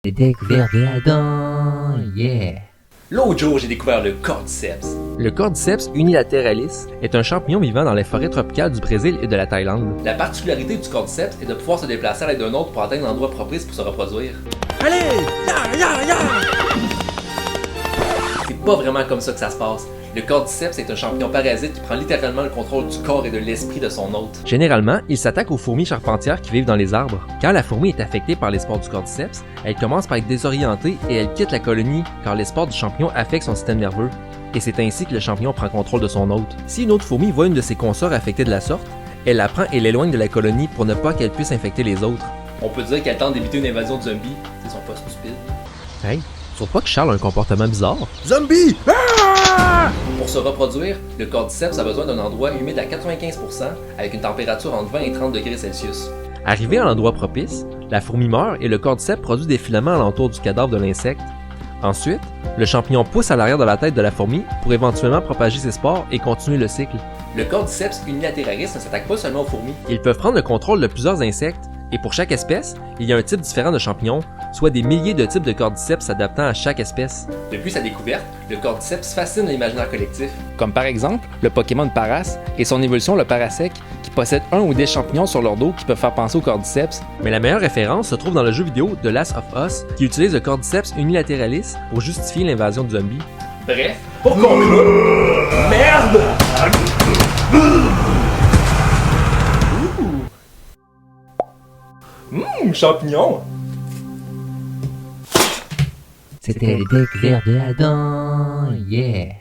Les découvertes de Adam, yeah! L'autre jour, j'ai découvert le cordyceps. Le Cordyceps unilateralis est un champignon vivant dans les forêts tropicales du Brésil et de la Thaïlande. La particularité du cordyceps est de pouvoir se déplacer à l'aide d'un autre pour atteindre l'endroit propice pour se reproduire. Allez! Ya! C'est pas vraiment comme ça que ça se passe. Le cordyceps est un champignon parasite qui prend littéralement le contrôle du corps et de l'esprit de son hôte. Généralement, il s'attaque aux fourmis charpentières qui vivent dans les arbres. Quand la fourmi est affectée par les spores du Cordyceps, elle commence par être désorientée et elle quitte la colonie car les spores du champignon affectent son système nerveux. Et c'est ainsi que le champignon prend contrôle de son hôte. Si une autre fourmi voit une de ses consorts affectée de la sorte, elle la prend et l'éloigne de la colonie pour ne pas qu'elle puisse infecter les autres. On peut dire qu'elle tente d'éviter une invasion de zombies, c'est son poste stupide. Hey, tu trouves pas que Charles a un comportement bizarre? Zombie! Pour se reproduire, le cordyceps a besoin d'un endroit humide à 95% avec une température entre 20 et 30 degrés Celsius. Arrivé à l'endroit propice, la fourmi meurt et le cordyceps produit des filaments alentour du cadavre de l'insecte. Ensuite, le champignon pousse à l'arrière de la tête de la fourmi pour éventuellement propager ses spores et continuer le cycle. Le cordyceps unilateralis ne s'attaque pas seulement aux fourmis. Ils peuvent prendre le contrôle de plusieurs insectes, et pour chaque espèce, il y a un type différent de champignon, soit des milliers de types de cordyceps s'adaptant à chaque espèce. Depuis sa découverte, le cordyceps fascine l'imaginaire collectif. Comme par exemple le Pokémon Paras et son évolution le Parasec, qui possède un ou des champignons sur leur dos qui peuvent faire penser au cordyceps. Mais la meilleure référence se trouve dans le jeu vidéo The Last of Us, qui utilise le cordyceps unilateralis pour justifier l'invasion de zombies. Bref, pour conclure... Merde! Champignon! C'était les découvertes de Adam, yeah!